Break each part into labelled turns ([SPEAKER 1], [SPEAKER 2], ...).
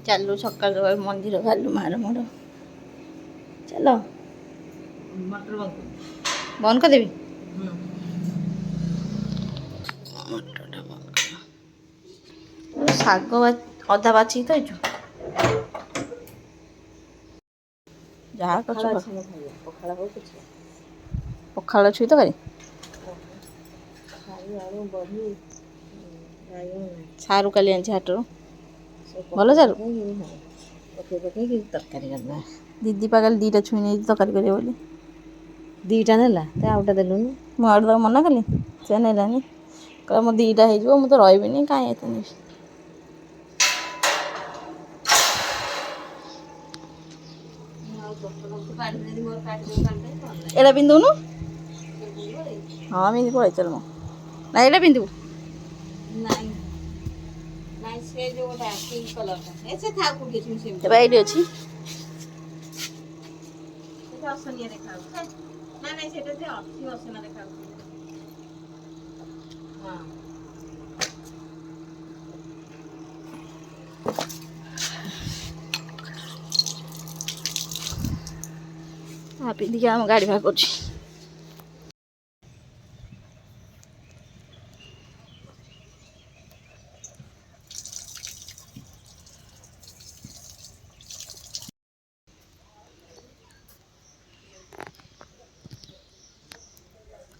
[SPEAKER 1] ଚାଲୁ ସକାଳୁ ମନ୍ଦିର ଗଲୁ ମାର ମୋର ଚାଲ ବନ୍ଦ କରିଦେବି ଶାଗ ଅଦା ବାଛିକି ଥୋଇଛୁ ଯାହା କରୁଛୁ ପଖାଳ ଛୁଇଁ ତରକାରୀ ସାରୁ କାଲି ଆଣିଛି ହାଟରୁ ଭଲ ସାରୁ
[SPEAKER 2] ପକେଇକି ତରକାରୀ କରିଦେବା।
[SPEAKER 1] ଦିଦି ପାଖରେ ଦୁଇଟା ଛୁଇଁ ନେଇଛି ତରକାରୀ କରିବ ବୋଲି
[SPEAKER 2] ଦୁଇଟା ନେଲା ତ ଆଉଟା ଦେଲୁନି।
[SPEAKER 1] ମୁଁ ଆଉଟା ତାକୁ ମନା କଲି ସେ ନେଲାନି କହିଲା ମୋ ଦୁଇଟା ହେଇଯିବ ମୁଁ ତ ରହିବିନି କାହିଁ ଏତେ ନେବି ଏଇଟା ପିନ୍ଧୁନୁ ହଁ ପିନ୍ଧି ପଳେଇ ଚାଲ ମ ନା ଏଇଟା ପିନ୍ଧିବୁ ଏବେ ଏଇଠି ଅଛି ଅସନିଆ ଦେଖାଯାଉଛି ନାଇଁ ସେଟା ଯେ ଅତି ଅସନା ଦେଖାଯାଉଛି ପିନ୍ଧିକି ଆମ ଗାଡ଼ି ବାହାର କରୁଛି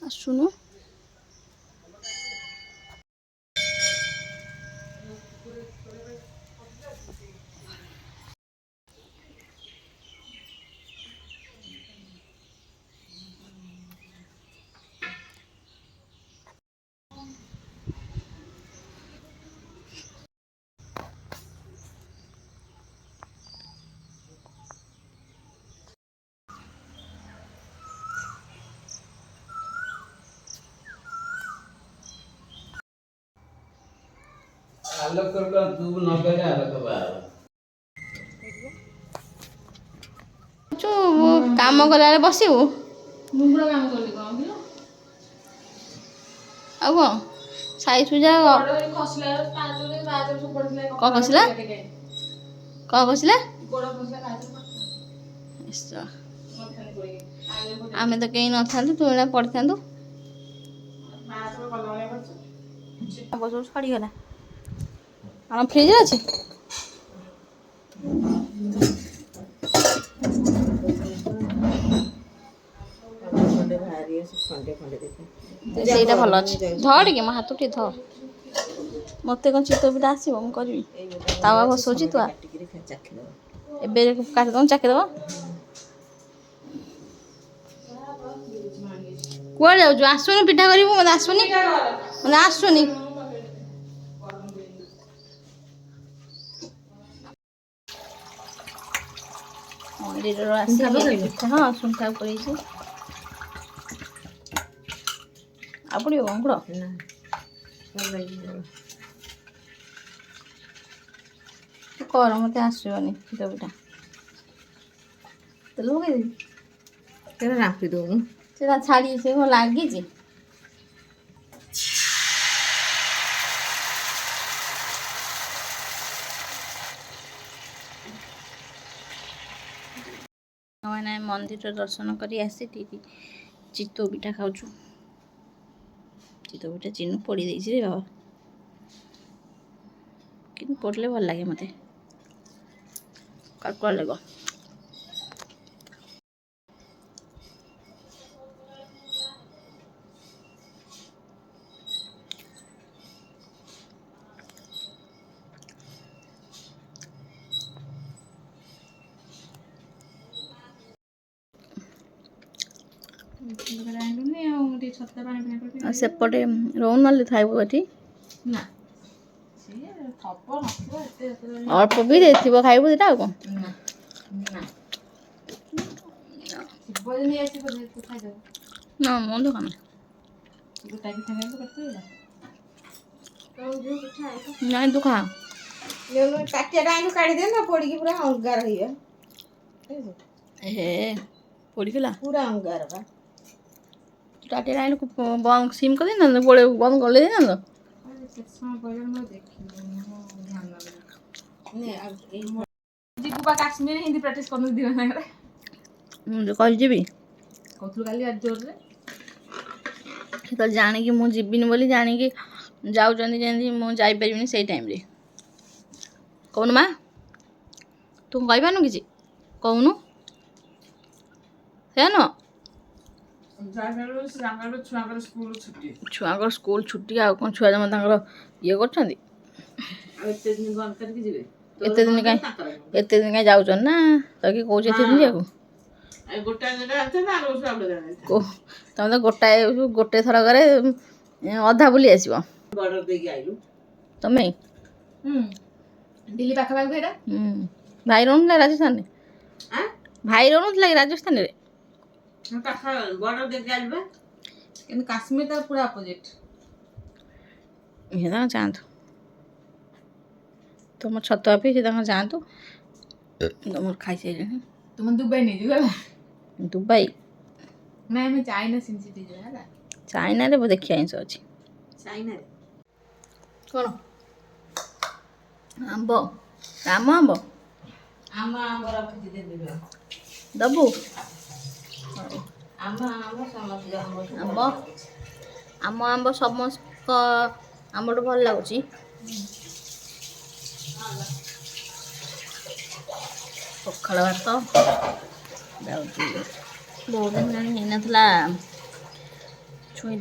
[SPEAKER 1] ଆସୁନୁ
[SPEAKER 3] ଆଲୋକ ତୁ ନଗଲେ ଆଲୋକ ବାହାର
[SPEAKER 1] କାମ କଲାବେଳେ ବସିବୁ ଆଉ କଣ ସାଇ ସୁଜା କଣ ଖସିଲା ଆମେ ତ କେହି ନଥାନ୍ତୁ ତୁ ଏଇନା ପଡ଼ିଥାନ୍ତୁ ସରିଗଲା ଆମ ଫ୍ରିଜରେ ଅଛି ସେଇଟା ଭଲ ଅଛି ଧ ଟିକେ ମୋ ହାତ ଟିକେ ଧ ମତେ କଣ ଚିତଉ ପିଠା ଆସିବ ମୁଁ କରିବି ତାୱା ବସଉଛି ତୁ ଏବେ କାଟିଦବ ଚାକିଦବ କୁଆଡ଼େ ଯାଉଛୁ ଆସୁନି ପିଠା କରିବୁ ମତେ ଆସୁନି ମନ୍ଦିରରୁ ଆସି ହଁ ଶୁଣ୍ଠା ପଡ଼ିଛି ଆଉ ପଡ଼ିବ ଅଙ୍କୁଳ କର ମତେ ଆସିବନି ଚିତଉ ପିଠା ତେଲ ପକେଇଦେବି
[SPEAKER 2] କେବେ ରାମ୍ପି ଦଉନୁ
[SPEAKER 1] ସେଟା ଛାଡ଼ି ସେ କଣ ଲାଗିଛି ଆମେ ମନ୍ଦିର ଦର୍ଶନ କରି ଆସି ଚିତଉ ପିଠା ଖାଉଛୁ ଚିତଉ ପିଠା ଚିନି ପୋଡ଼ି ଦେଇଛି ରେ ବାବା କିନ୍ତୁ ପୋଡ଼ିଲେ ଭଲ ଲାଗେ ମୋତେ କାକୁଆ ଲାଗିବ ସେପଟେ ରହୁନ ନହେଲେ ଖାଇବୁ ଏଠି ଅଳ୍ପ ବି ଦେଇଥିବ ଖାଇବୁ ଦିଟା ଆଉ କଣ ନା ମୋ ଦୋକାନ ନାଇଁ ତୁ ଖା
[SPEAKER 2] ତାଟିଆଟା ଆଣିକି କାଢିଦେ ନା ପୋଡିକି ପୁରା ଅଙ୍ଗାର ହେଇଗଲା
[SPEAKER 1] ହେ ପୋଡ଼ିଥିଲା
[SPEAKER 2] ପୁରା ଅଙ୍ଗାର ବା
[SPEAKER 1] ତାଟିଆରେ ଆଣିଲୁ ସିମ୍ କରିଦେଇଥାନ୍ତ ବନ୍ଦ କରିଦେଇଥାନ୍ତ
[SPEAKER 2] ଯିବୁ ବା କାଶ୍ମୀର ହିନ୍ଦୀ ପ୍ରାକ୍ଟିସ୍ କରୁନୁ ଦିନ ସାଙ୍ଗରେ
[SPEAKER 1] ମୁଁ ଯୋଉ କହିଯିବି
[SPEAKER 2] କହୁଥିଲୁ କାଲି ଆଜି ଜୋରରେ
[SPEAKER 1] ସେତେବେଳେ ଜାଣିକି ମୁଁ ଯିବିନି ବୋଲି ଜାଣିକି ଯାଉଛନ୍ତି ଯେମିତି ମୁଁ ଯାଇପାରିବିନି ସେଇ ଟାଇମ୍ରେ କହୁନୁ ମା ତୁ କହିପାରୁନୁ କିଛି କହୁନୁ ସେ ନୁହଁ ଛୁଆଙ୍କର ସ୍କୁଲ ଛୁଟି ଆଉ କ'ଣ ଛୁଆ ଜମା ତାଙ୍କର ଇଏ କରୁଛନ୍ତି ଏତେ ଦିନ କାହିଁ ଯାଉଛନ୍ତି ନା ତ କି କହୁଛି ଏତେ ଦିନ ଯିବାକୁ ତମେ ତ ଗୋଟେ ଥରକରେ ଅଧା ବୁଲି ଆସିବ ତମେ
[SPEAKER 2] ଦିଲ୍ଲୀ ପାଖାପାଖି ଏଇଟା
[SPEAKER 1] ଭାଇ ରହୁନଥିଲା ରାଜସ୍ଥାନରେ ଭାଇ ରହୁନଥିଲା କି ରାଜସ୍ଥାନରେ
[SPEAKER 2] କିନ୍ତୁ କାଶ୍ମୀର ତାର ପୁରା ଅପୋଜିଟ୍
[SPEAKER 1] ଇଏ ତାଙ୍କ ଯାଆନ୍ତୁ ତମ ଛତୁଆ ପିଇ ସେ ତାଙ୍କ ଯାଆନ୍ତୁ ତମର ଖାଇସାରିଲେଣି
[SPEAKER 2] ତୁମ ଦୁବାଇ ନେଇଯିବୁ ହେଲା
[SPEAKER 1] ଦୁବାଇ
[SPEAKER 2] ନାଇଁ ଆମେ ଚାଇନା ସିଟି ଯିବା ହେଲା
[SPEAKER 1] ଚାଇନାରେ ଦେଖି ଆଇଁଷ ଅଛି କ'ଣ ଆମ୍ବ ରାମ ଆମ୍ବ ଦବୁ ଆମ୍ବ ସମସ୍ତଙ୍କ ଆମ୍ବଠୁ ଭଲ ଲାଗୁଛି ପଖାଳ ଭାତ ଯାଉଛି ବହୁତ ଦିନ ହେଲାଣି ହେଇନଥିଲା ଛୁଇଁ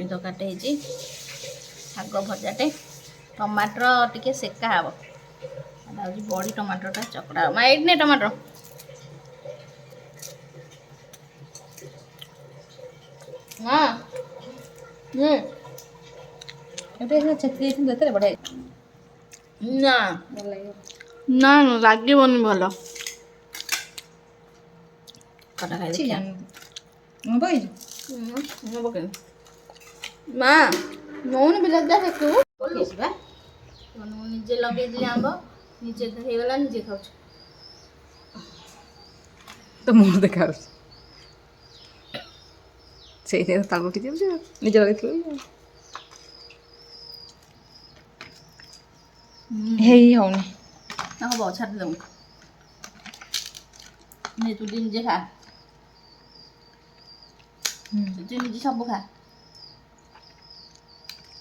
[SPEAKER 1] ତରକାରୀଟେ ହେଇଛି ଶାଗ ଭଜାଟେ ଟମାଟର ଟିକେ ସେକା ହବ ଯାଉଛି ବଡ଼ି ଟମାଟରଟା ଚକଡ଼ା ହବ ମା ଏଇଠି ନେ ଟମାଟର ହଁ
[SPEAKER 2] ଏବେ ଛେଚି ଦେଇଥିଲି ଯେତେବେଳେ ବଢ଼ିଆ
[SPEAKER 1] ନା ନା ଲାଗିବନି ଭଲ କଟା ଖାଇ ଦେଖିଆ
[SPEAKER 2] ମୁଁ ପକେଇଛୁ
[SPEAKER 1] ମୁଁ ପକେଇବି ମା ନଉନି ବିଲାତି ଦେଖିବୁ
[SPEAKER 2] ପକେଇଛି ବା
[SPEAKER 1] ମୁଁ ନିଜେ ଲଗେଇଥିଲି ଆମ୍ବ ନିଜେ ହେଇଗଲା ନିଜେ ଖାଉଛି
[SPEAKER 2] ତ ମୁହଁ ଦେଖାଉଛି ସେଇଥିପାଇଁ ତାକୁ ଉଠି ଯାଉଛି ନିଜେ ଲଗେଇଥିଲୁ ହେଇ ହଉନି
[SPEAKER 1] ନା ହବ ଛାଡ଼ିଦେବୁ ନେ ତୁ ନିଜେ ଖା ତୁ ନିଜେ ସବୁ ଖା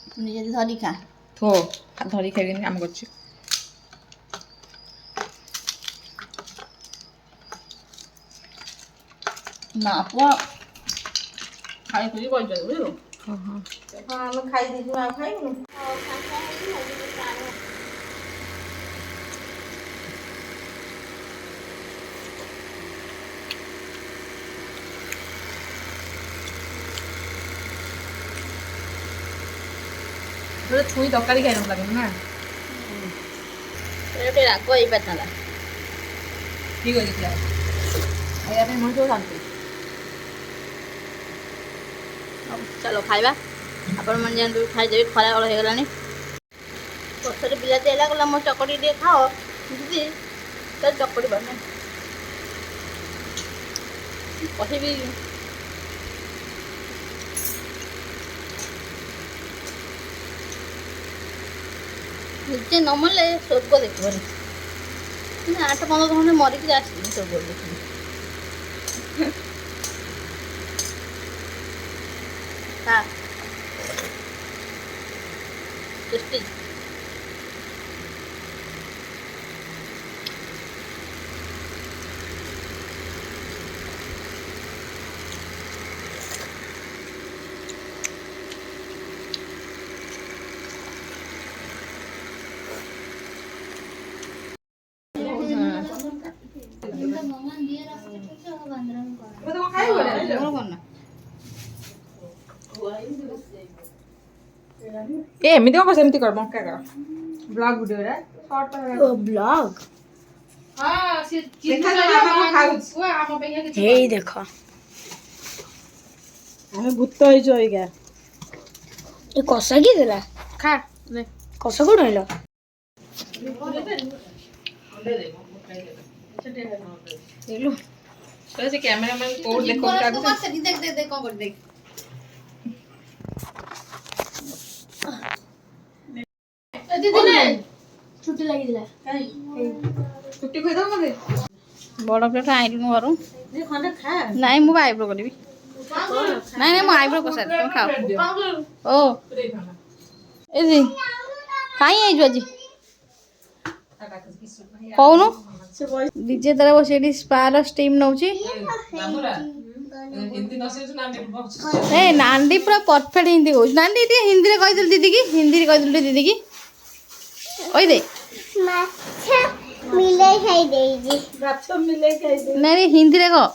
[SPEAKER 1] ତୁ ନିଜେ ଧରି ଖା
[SPEAKER 2] ଥୋ ଧରି ଖାଇବିନି କାମ କରୁଛି
[SPEAKER 1] ନା ପୁଅ ଖାଇ ଖୁଇ କହିପାରିବୁ ବୁଝିଲୁ
[SPEAKER 2] ଆମେ ଖାଇ ଦେଇଛୁ ଆଉ ଖାଇବୁନି ଛୁଇଁ ତରକାରୀ ଖାଇ ଲାଗୁନି ନା
[SPEAKER 1] ଟିକେ ରାଗ ହେଇପାରିଥାନ୍ତା
[SPEAKER 2] ଠିକ୍ ଅଛି ଖାଇବା ପାଇଁ ମଣିଷ ଶାନ୍ତି
[SPEAKER 1] ହଉ ଚାଲ ଖାଇବା ଆପଣମାନେ ଯାଆନ୍ତୁ ଖାଇଦେବି ଖରା ବେଳ ହେଇଗଲାଣି ପଛରେ ବିଲାତି ହେଲା ଗଲା ମୋ ଚକଟି ଟିକେ ଖାଅ ଦିଦି ତ ଚକଟି ପାରୁନି କହିବି ନିଜେ ନ ମରିଲେ ସ୍ୱର୍ଗ ଦେଖିବନି 8-15 ଖଣ୍ଡେ ମରିକି ଆସିଲି ସ୍ୱର୍ଗ ଦେଖିବି टेस्टी
[SPEAKER 2] ଏମିତି କଣ ସେମିତି କର ବଙ୍କା କର ବ୍ଲଗ ଭିଡିଓରେ ସର୍ଟ
[SPEAKER 1] ବ୍ଲଗ
[SPEAKER 2] ହେଇ ଦେଖ ଆମେ ଭୂତ ହେଇଛୁ ଏଇକା
[SPEAKER 1] ଏ କଷା କିଏ ଦେଲା
[SPEAKER 2] ଖା
[SPEAKER 1] କଷା କୋଉଠୁ ଆଇଲ
[SPEAKER 2] ସେ କ୍ୟାମେରାମ୍ୟାନ କୋଉଠି ଦେଖୁଛି
[SPEAKER 1] ଦେখ କଣ କରି ଦେଖ ଛୁଟି ଲାଗିଥିଲା
[SPEAKER 2] ଛୁଟି ଖୋଇଦବ ମତେ
[SPEAKER 1] ବଡ଼ ପ୍ଲେଟ୍ ଆଇଲୁନୁ ଘରୁ
[SPEAKER 2] ଖଣ୍ଡେ ଖା
[SPEAKER 1] ନାଇଁ ମୁଁ ଆଇବ୍ରୋ କରିବି ନାଇଁ ନାଇଁ ମୁଁ ଆଇବ୍ରୋ କରିସାରି ତମେ ଖାଅ ଓ ଏ କାହିଁ ଆଇଛୁ ଆଜି କହୁନୁ ବିଜୟ ତାର ବସି ଏଠି ସ୍ପାର ଷ୍ଟିମ୍ ନଉଛି ଏ ନାଣ୍ଡି ପୁରା ପରଫେକ୍ଟ ହିନ୍ଦୀ କହୁଛି ନାଣ୍ଡି ଟିକେ ହିନ୍ଦୀରେ କହିଦେଲୁ ଦିଦି କି ହିନ୍ଦୀରେ କହିଦେଲୁ ଟିକେ ଦିଦି କି କହିଦେ ନାଇଁ ହିନ୍ଦୀରେ କହ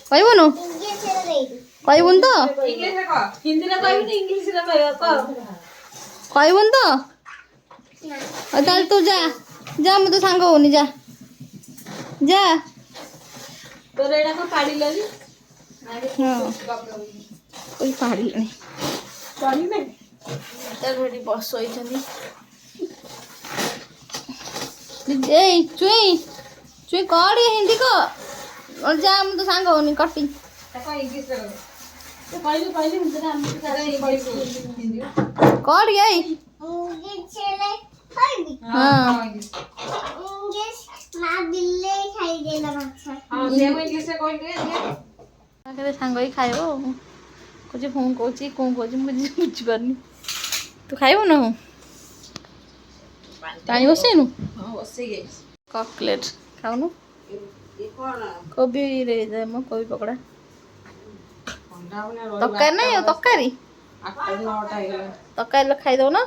[SPEAKER 1] କହିବୁନୁ କହିବୁନି ତ
[SPEAKER 2] ଇଂଲିଶରେ କହ ହିନ୍ଦୀରେ କହିବୁନି ଇଂଲିଶରେ କହିବ କହ
[SPEAKER 1] କହିବୁନି ତ ଆଉ ତାହେଲେ ତୁ ଯା ଯା ମୁଁ ତ ସାଙ୍ଗ ହଉନି ଯା ଯା
[SPEAKER 2] ତୋର ଏଇଟା କଣ ପାଡ଼ିଲନି
[SPEAKER 1] ହଁ କହି ପାରିଲାଣି
[SPEAKER 2] ପାଡ଼ିଲେ
[SPEAKER 1] ତାର ଏଠି ବସଇଛନ୍ତି ଏଇ ଚୁଇଁ ଚୁଇଁ କହ ଟିକେ ହିନ୍ଦୀ କହ ଯା ମୁଁ ତ ସାଙ୍ଗ ହଉନି କଟି
[SPEAKER 2] ତାକୁ ଇଂଲିଶରେ କହିବୁ କହିଲି ହିନ୍ଦୀରେ ଆମେ ହିନ୍ଦୀ
[SPEAKER 1] କହ ଟିକେ ଏଇ
[SPEAKER 2] ହଁ
[SPEAKER 1] କେତେ ସାଙ୍ଗ ହେଇ ଖାଇବ କହୁଛି ମୁଁ କହୁଛି କ'ଣ କହୁଛି ମୁଁ ବୁଝିପାରୁନି ତୁ ଖାଇବୁ ନା ପାଣି ବସେଇନୁ କକଲେଟ୍ ଖାଉନୁ କୋବିରେ ମୋ କୋବି ପକୋଡ଼ା ତରକାରୀ ନାହିଁ ଆଉ ତରକାରୀ ତରକାରୀ ଖାଇଦଉ ନା